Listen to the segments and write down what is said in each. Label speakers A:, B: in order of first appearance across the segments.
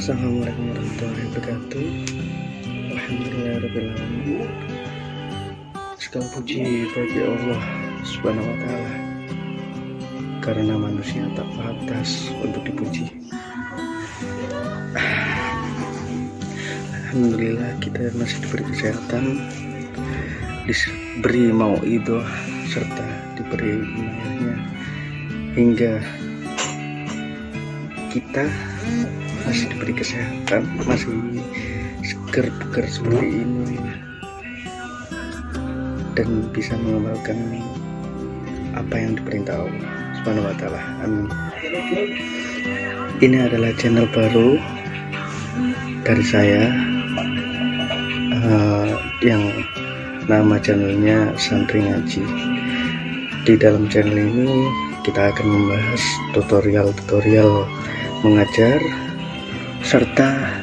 A: Assalamualaikum warahmatullahi wabarakatuh. Alhamdulillahirrahmanirrahim. Segala puji bagi Allah Subhanahu wa Ta'ala, karena manusia tak pantas untuk dipuji. Alhamdulillah kita masih diberi kesehatan, diberi mauidhah, serta diberi inayahnya hingga kita masih diberi kesehatan, masih seger bugar seperti ini, dan bisa mengamalkan apa yang diperintah Allah Subhanahu wa Ta'ala. Amin. Ini adalah channel baru dari saya, yang nama channelnya Santri Ngaji. Di dalam channel ini kita akan membahas tutorial mengajar serta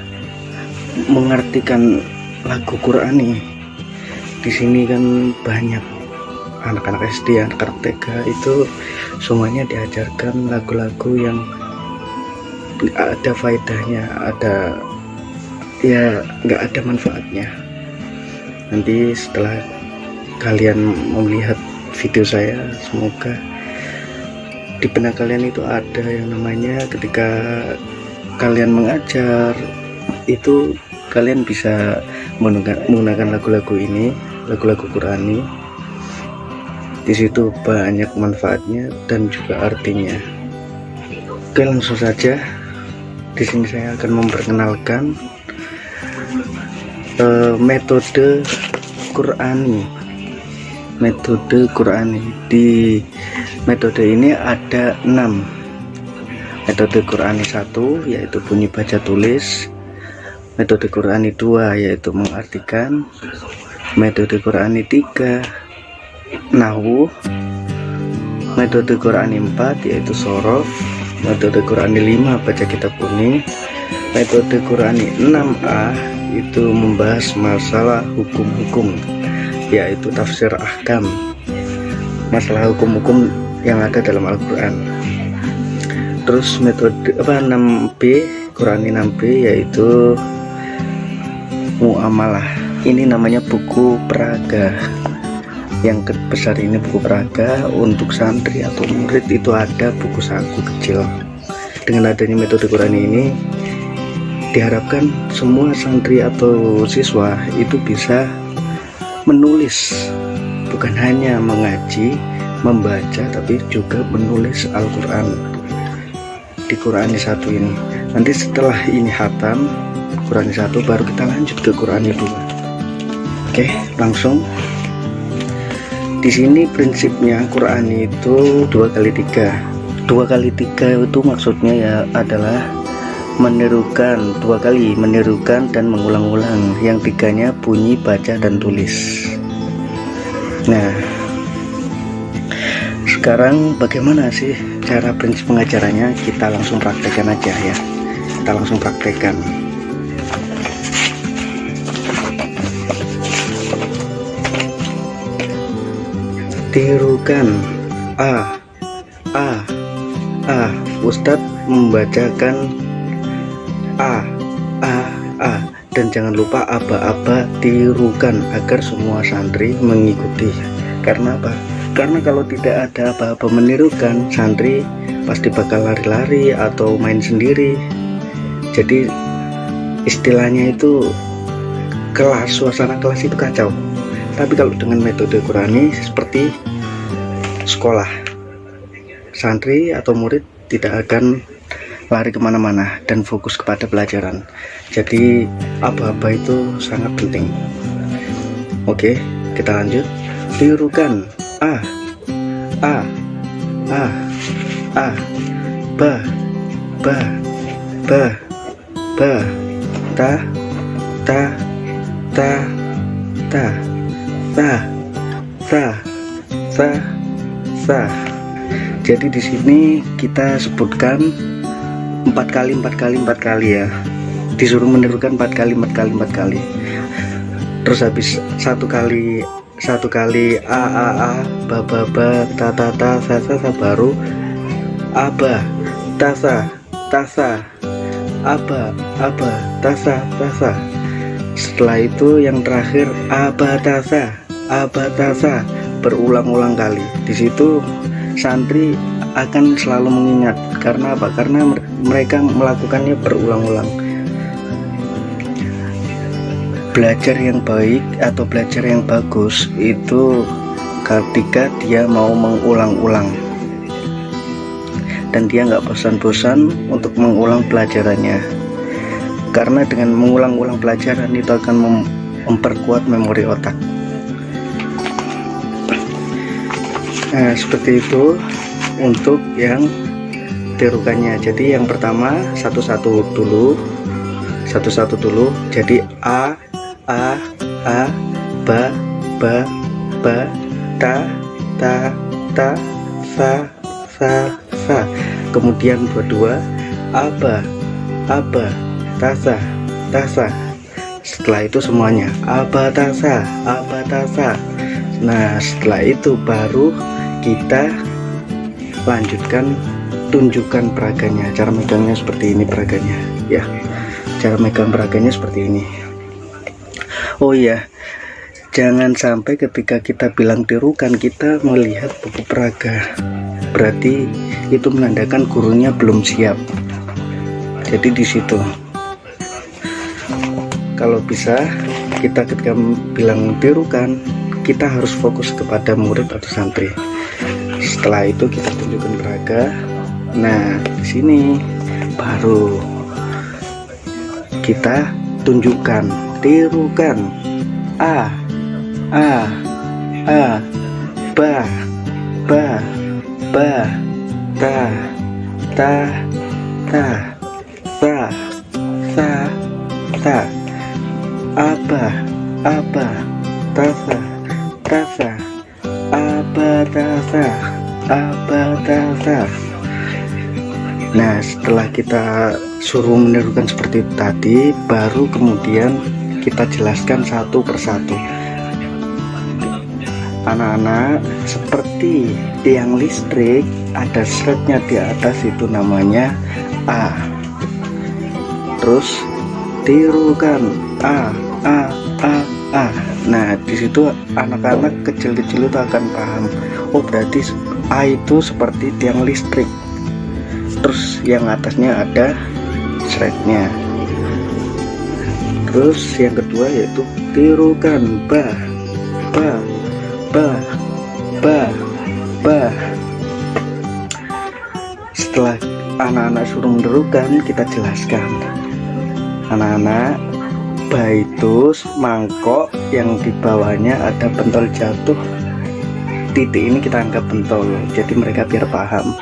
A: mengartikan lagu Qur'ani. Di sini kan banyak anak-anak SD, anak-anak TK itu semuanya diajarkan lagu-lagu yang ada faedahnya, ada ya nggak ada manfaatnya. Nanti setelah kalian melihat video saya, semoga di benak kalian itu ada yang namanya ketika kalian mengajar itu kalian bisa menggunakan lagu-lagu ini, lagu-lagu Qur'ani. Di situ banyak manfaatnya dan juga artinya. Oke, langsung saja. Di sini saya akan memperkenalkan metode Qur'ani. Metode Qur'ani. Di metode ini ada 6. Metode Qur'ani 1 yaitu bunyi baca tulis, metode Qur'ani 2 yaitu mengartikan, metode Qur'ani 3 nahwu, metode Qur'ani 4 yaitu shorof, metode Qur'ani 5 baca kitab kuning, metode Qur'ani 6A itu membahas masalah hukum-hukum yaitu tafsir ahkam, masalah hukum-hukum yang ada dalam Al-Quran. Terus metode 6B, Qur'ani 6B yaitu muamalah. Ini namanya buku peraga. Yang besar ini buku peraga. Untuk santri atau murid itu ada buku saku kecil. Dengan adanya metode Qur'ani ini diharapkan semua santri atau siswa itu bisa menulis, bukan hanya mengaji, membaca, tapi juga menulis Al-Quran di Qur'ani 1 ini. Nanti setelah ini khatam Qur'ani 1 baru kita lanjut ke Qur'ani 2. Oke, langsung. Di sini prinsipnya Qur'ani itu 2x3. 2x3 itu maksudnya ya adalah menirukan, 2 kali menirukan dan mengulang-ulang. Yang 3-nya bunyi baca dan tulis. Nah, sekarang bagaimana sih cara prinsip pengajarannya? Kita langsung praktekkan aja ya. Kita langsung praktekkan. Tirukan A. Ustadz membacakan A. Dan jangan lupa aba-aba tirukan agar semua santri mengikuti. Karena apa? Karena kalau tidak ada apa-apa menirukan, santri pasti bakal lari-lari atau main sendiri. Jadi istilahnya itu kelas, suasana kelas itu kacau. Tapi kalau dengan metode Qur'ani seperti sekolah, santri atau murid tidak akan lari kemana-mana dan fokus kepada pelajaran. Jadi aba-aba itu sangat penting. Oke, kita lanjut. Tirukan A, ba, ta, sa. Jadi di sini kita sebutkan 4 kali ya. Disuruh menirukan 4 kali. Terus habis satu kali a ba ta sa baru aba tasa aba, tasa, tasa. Setelah itu yang terakhir tasa, berulang-ulang kali. Di situ santri akan selalu mengingat. Karena apa? Karena mereka melakukannya berulang-ulang. Belajar yang baik atau belajar yang bagus itu ketika dia mau mengulang-ulang dan dia nggak bosan-bosan untuk mengulang pelajarannya, karena dengan mengulang-ulang pelajaran itu akan memperkuat memori otak. Nah, seperti itu untuk yang tirukannya. Jadi yang pertama satu-satu dulu. Jadi a, ba, ta, sa. Kemudian dua-dua aba, tasa. Setelah itu semuanya aba, tasa. Nah, setelah itu baru kita lanjutkan, tunjukkan peraganya. Cara megangnya seperti ini peraganya ya. Cara megang peraganya seperti ini. Oh iya, jangan sampai ketika kita bilang tirukan kita melihat buku peraga, berarti itu menandakan gurunya belum siap. Jadi di situ kalau bisa kita ketika bilang tirukan, kita harus fokus kepada murid atau santri. Setelah itu kita tunjukkan peraga. Nah, di sini baru kita tunjukkan, tirukan a, ba, ta, sa, aba, tasa, aba, tasa. Nah, setelah kita suruh menirukan seperti itu tadi, baru kemudian kita jelaskan satu persatu. Anak-anak, seperti tiang listrik ada seretnya di atas, itu namanya A. Terus tirukan a. Nah, di situ anak-anak kecil-kecil itu akan paham. Oh, berarti A itu seperti tiang listrik. Terus yang atasnya ada seretnya. Terus yang kedua yaitu tirukan ba. Setelah anak-anak suruh menirukan, kita jelaskan. Anak-anak, ba itu mangkok yang di bawahnya ada pentol jatuh. Titik ini kita anggap pentol, jadi mereka biar paham.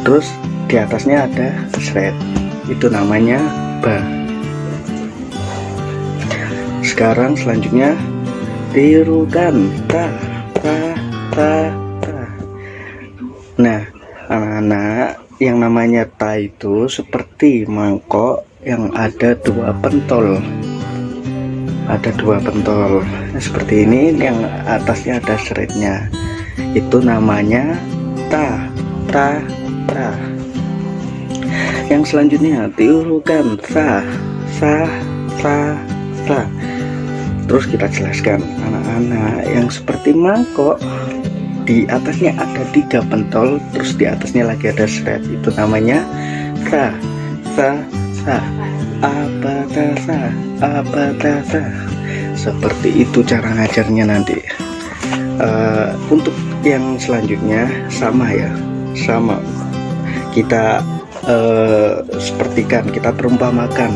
A: Terus di atasnya ada seret, itu namanya ba. Sekarang selanjutnya tirukan ta. Nah, anak-anak, yang namanya ta itu seperti mangkok yang ada dua pentol. Nah, seperti ini, yang atasnya ada seretnya, itu namanya ta. Yang selanjutnya tirukan sa. Terus kita jelaskan, anak-anak, yang seperti mangkok di atasnya ada 3 pentol, terus di atasnya lagi ada seret, itu namanya sa. Abatasa. Seperti itu cara ngajarnya nanti. Untuk yang selanjutnya sama ya, sama kita sepertikan, kita perumpamakan.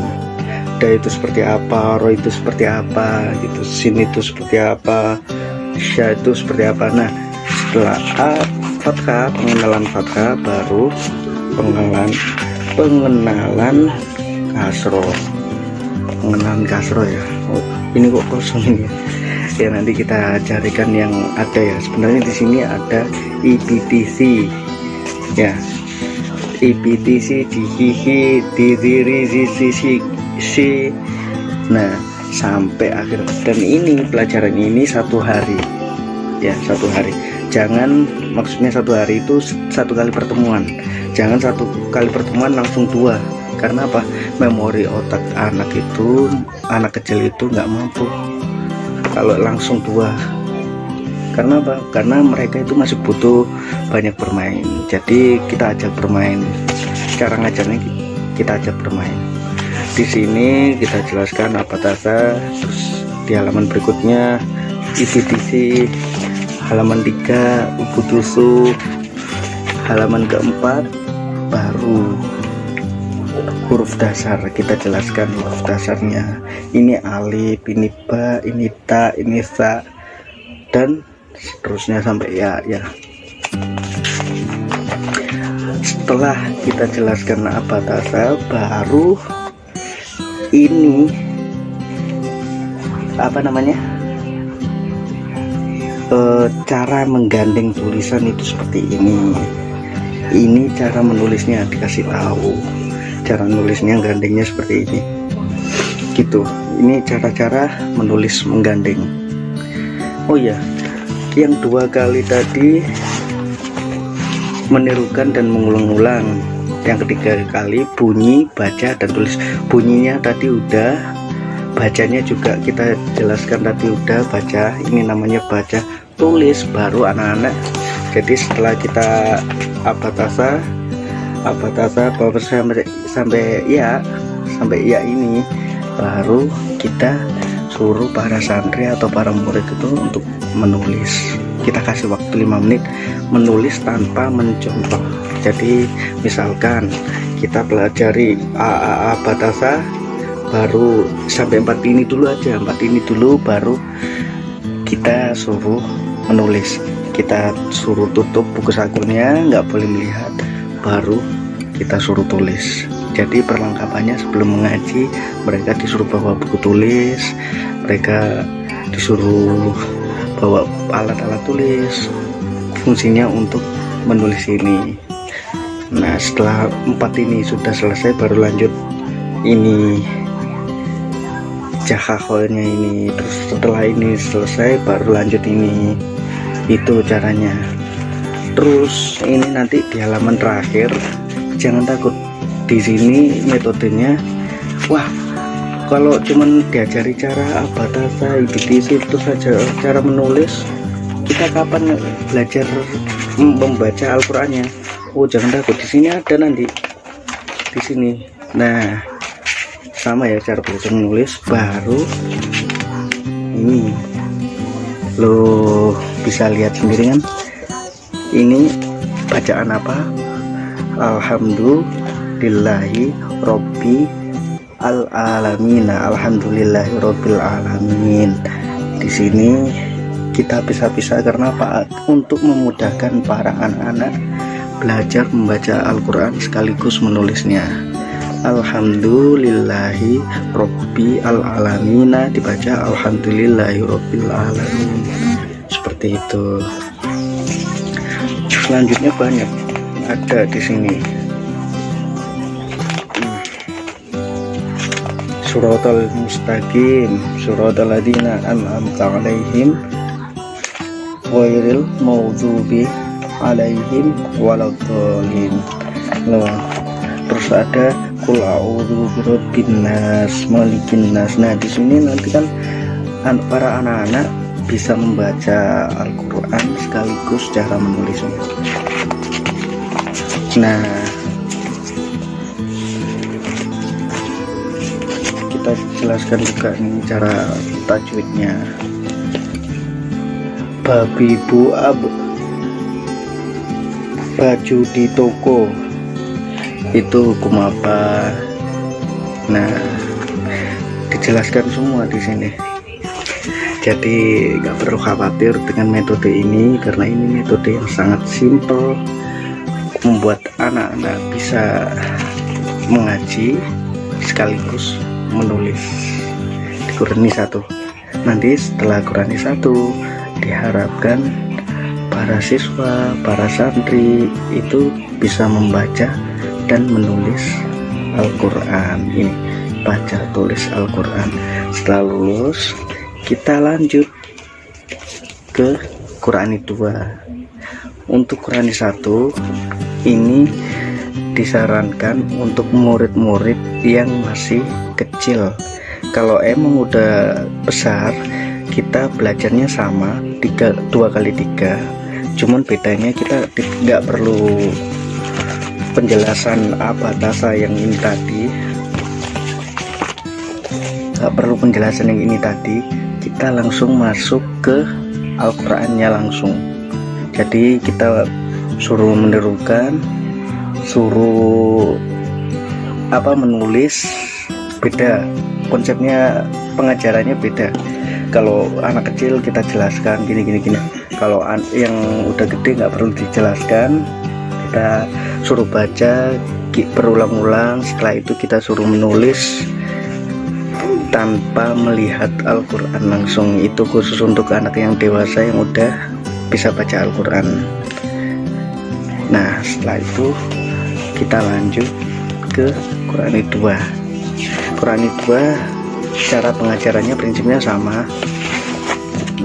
A: Da itu seperti apa, ro itu seperti apa gitu, sin itu seperti apa, sya itu seperti apa. Nah, setelah fathah, pengenalan fathah, baru pengenalan kasro ya. Oh, ini kok kosong ini ya, nanti kita carikan yang ada ya. Sebenarnya di sini ada IPTC ya, IPTC di hihi, di diri, si. Nah, sampai akhir. Dan ini pelajaran ini 1 hari ya, 1 hari. Jangan, maksudnya 1 hari itu 1 kali pertemuan. jangan satu kali pertemuan langsung dua. Karena apa? Memori otak anak kecil itu nggak mampu kalau langsung dua. Karena apa? Karena mereka itu masih butuh banyak bermain. Jadi kita ajak bermain. Cara ngajarnya kita ajak bermain. Di sini kita jelaskan Abatasa, terus di halaman berikutnya IBDC, halaman 3 Ubudusu, halaman keempat baru huruf dasar. Kita jelaskan huruf dasarnya. Ini alif, ini ba, ini ta, ini sa, dan seterusnya sampai ya. Setelah kita jelaskan Abatasa, baru ini apa namanya, cara menggandeng tulisan itu seperti ini. Ini cara menulisnya dikasih tahu, cara nulisnya gandengnya seperti ini gitu. Ini cara-cara menulis menggandeng. Oh ya, yang 2 kali tadi menirukan dan mengulang-ulang. Yang 3 kali bunyi, baca, dan tulis. Bunyinya tadi udah, bacanya juga kita jelaskan tadi udah. Baca, ini namanya baca. Tulis baru anak-anak. Jadi setelah kita Abatasa sampai ya ini, baru kita suruh para santri atau para murid itu untuk menulis. Kita kasih waktu 5 menit menulis tanpa mencontoh. Jadi misalkan kita pelajari Abatasa baru sampai 4 ini dulu aja, 4 ini dulu, baru kita suruh menulis. Kita suruh tutup buku sakunya, nggak boleh melihat, baru kita suruh tulis. Jadi perlengkapannya sebelum mengaji, mereka disuruh bawa buku tulis, mereka disuruh bawa alat-alat tulis, fungsinya untuk menulis ini. Nah, setelah 4 ini sudah selesai, baru lanjut ini jahahonya ini. Terus setelah ini selesai, baru lanjut ini. Itu caranya. Terus ini nanti di halaman terakhir, jangan takut. Di sini metodenya, wah, kalau cuman diajari cara Abatasa, IBDC itu saja cara menulis, kita kapan belajar membaca Al-Qur'annya? Oh, jangan takut, di sini ada nanti. Di sini. Nah, sama ya cara belajar menulis, baru ini. Lo bisa lihat sendiri kan, ini bacaan apa? Alhamdulillahi Robbi al-alamin, alhamdulillahi Robbil alamin. Di sini kita bisa-bisa karena apa? Untuk memudahkan para anak-anak belajar membaca Al-Quran sekaligus menulisnya. Alhamdulillahi Robbi al-alamina dibaca alhamdulillahi Robbil alamin. Seperti itu. Selanjutnya banyak ada di sini. Suratal mustaqim, suratal ladzina an'amta 'alaihim ghairil maghdubi 'alaihim waladdallin. Terus ada qul a'udzu birabbin nas, malikin nas. Nah, di sini nanti kan para anak-anak bisa membaca Al-Qur'an sekaligus cara menulisnya. Nah, kita jelaskan juga nih cara tajwidnya. Babi buab, baju di toko, itu hukum apa? Nah, dijelaskan semua di sini. Jadi nggak perlu khawatir dengan metode ini, karena ini metode yang sangat simple, membuat anak-anak bisa mengaji sekaligus menulis di Qurani 1. Nanti setelah Qurani 1, diharapkan para siswa, para santri itu bisa membaca dan menulis Al-Quran. Ini baca tulis Al-Quran. Setelah lulus, kita lanjut ke Qurani 2. Untuk Qurani 1 ini disarankan untuk murid-murid yang masih kecil. Kalau emang udah besar, kita belajarnya sama 2x3, cuman bedanya kita tidak perlu penjelasan apa tasa yang ini tadi, nggak perlu penjelasan yang ini tadi, kita langsung masuk ke Al-Qurannya langsung. Jadi kita suruh menirukan, suruh menulis, beda konsepnya, pengajarannya beda. Kalau anak kecil kita jelaskan gini. Kalau yang udah gede nggak perlu dijelaskan, kita suruh baca berulang-ulang. Setelah itu kita suruh menulis tanpa melihat Al-Quran langsung. Itu khusus untuk anak yang dewasa yang udah bisa baca Al-Quran. Nah, setelah itu kita lanjut ke Qurani 2. Qurani 2 cara pengajarannya prinsipnya sama.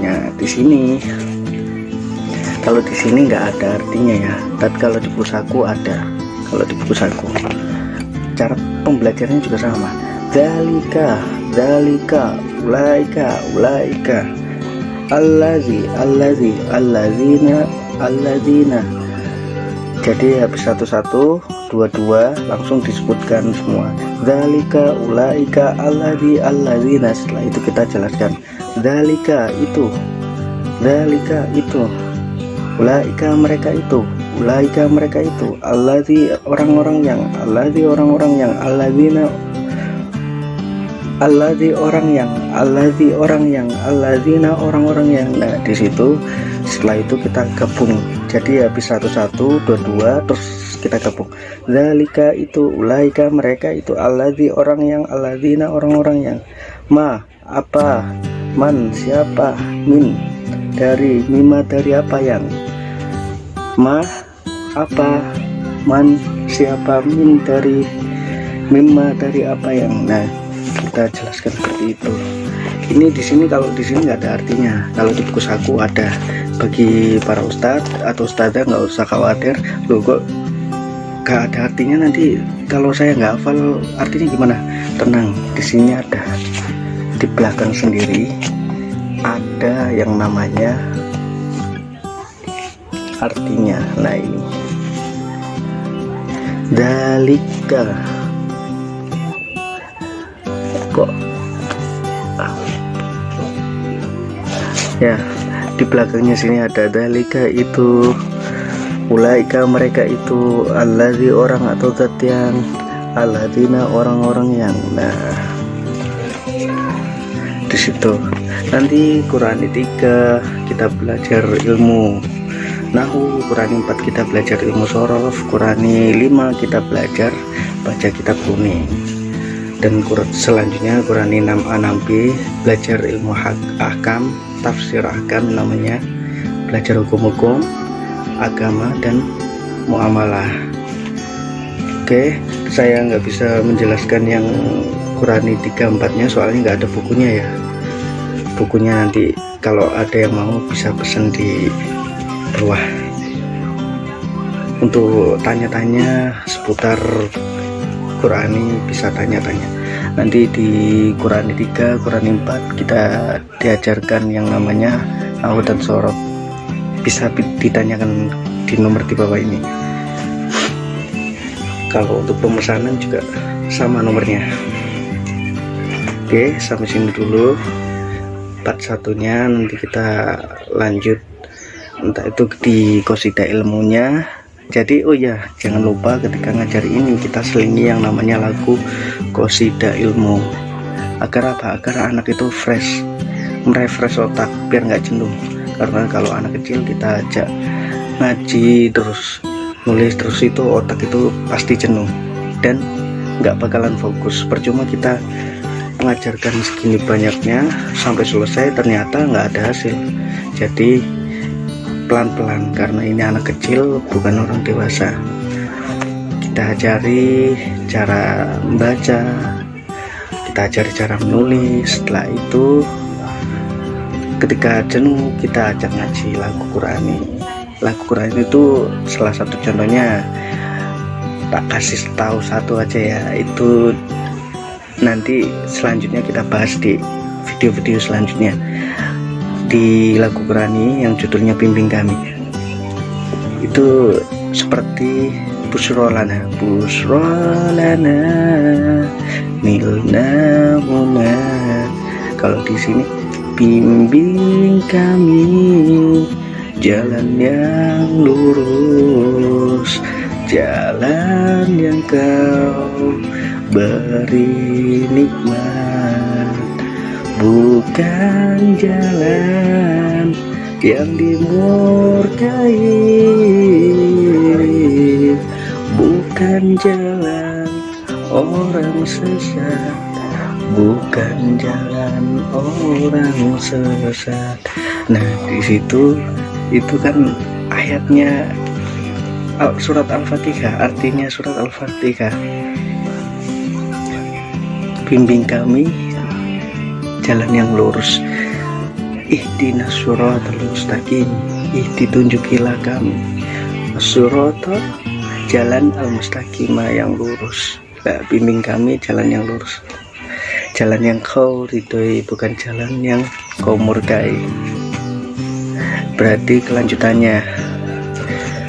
A: Nah, di sini kalau di sini nggak ada artinya ya, tapi kalau di buku saku ada. Kalau di buku saku cara pembelajarannya juga sama. Dzalika, ulaika, allazina. Jadi habis satu-satu, dua-dua langsung disebutkan semua. Dzalika, ulaika, allazina. Setelah itu kita jelaskan. Dzalika itu, ulaika mereka itu, allazi orang-orang yang, allazina orang-orang yang. Nah, di situ setelah itu kita gabung. Jadi habis satu-satu, dua-dua, terus kita gabung. Dzalika itu, ulaika mereka itu, allazi orang yang, allazina orang-orang yang. Ma apa, man siapa, min dari, mima dari apa yang, ma apa, man siapa, min dari, mimma dari apa yang. Nah, kita jelaskan seperti itu. Ini di sini, kalau di sini nggak ada artinya, kalau di buku saku ada. Bagi para ustadz atau ustadzah nggak usah khawatir, loh kok nggak ada artinya, nanti kalau saya nggak hafal artinya gimana. Tenang, di sini ada, di belakang sendiri ada yang namanya artinya. Nah, ini dalika kok ya, di belakangnya sini ada dalika itu, ulaika mereka itu, allazi orang atau zat yang, alladzina orang-orang yang. Nah, di situ nanti Qurani 3 kita belajar ilmu Nahu, Qurani 4 kita belajar ilmu sorof, Qurani 5 kita belajar baca kitab kuning, dan selanjutnya Qurani 6a 6b belajar ilmu ahkam, tafsir ahkam namanya, belajar hukum-hukum agama dan muamalah. Oke, saya nggak bisa menjelaskan yang Qurani 3-4-nya soalnya nggak ada bukunya ya. Bukunya nanti kalau ada yang mau bisa pesan di bawah. Untuk tanya-tanya seputar Qurani bisa tanya-tanya. Nanti di Qurani 3, Qurani 4 kita diajarkan yang namanya nahu dan sorof. Bisa ditanyakan di nomor di bawah ini. Kalau untuk pemesanan juga sama nomornya. Oke, sampai sini dulu part satunya. Nanti kita lanjut entah itu di qasidah ilmunya. Jadi oh ya, jangan lupa ketika ngajar ini kita selingi yang namanya lagu qasidah ilmu. Agar apa? Agar anak itu fresh, merefresh otak biar nggak jenuh. Karena kalau anak kecil kita ajak ngaji terus nulis terus, itu otak itu pasti jenuh dan nggak bakalan fokus. Percuma kita mengajarkan segini banyaknya sampai selesai ternyata nggak ada hasil. Jadi pelan-pelan, karena ini anak kecil bukan orang dewasa. Kita ajari cara membaca, kita ajari cara menulis. Setelah itu ketika jenuh kita ajak ngaji lagu Qurani. Lagu Qurani itu salah satu contohnya tak kasih tahu satu aja ya, itu nanti selanjutnya kita bahas di video-video selanjutnya. Di lagu Qurani yang judulnya Bimbing Kami itu seperti busrolana nilna muna. Kalau di sini bimbing kami jalan yang lurus, jalan yang kau beri nikmat, bukan jalan yang dimurkai, bukan jalan orang sesat, bukan jalan orang sesat. Nah, di situ itu kan ayatnya surat Al-Fatihah, artinya surat Al-Fatihah, bimbing kami jalan yang lurus, ihdinas siratal mustaqim, ditunjukilah kami surata, jalan al-mustaqimah yang lurus. Nah, bimbing kami jalan yang lurus, jalan yang kau ridhoi, bukan jalan yang kau murkai. Berarti kelanjutannya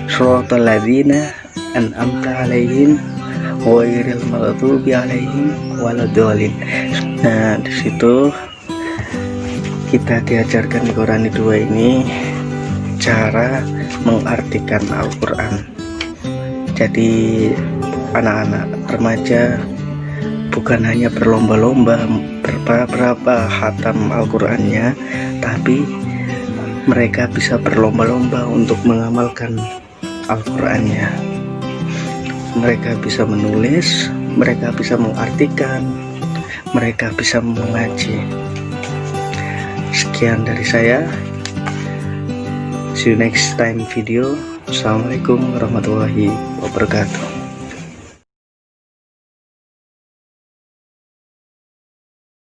A: siratal ladzina an'amta alaihim ghairil maghdubi alaihim waladdallin. Nah, di situ kita diajarkan di Qurani 2 ini cara mengartikan Al-Quran. Jadi anak-anak remaja bukan hanya berlomba-lomba berapa hatam Al-Qurannya, tapi mereka bisa berlomba-lomba untuk mengamalkan Al-Qurannya. Mereka bisa menulis, mereka bisa mengartikan, mereka bisa mengaji. Sekian dari saya. See you next time video. Assalamualaikum warahmatullahi wabarakatuh.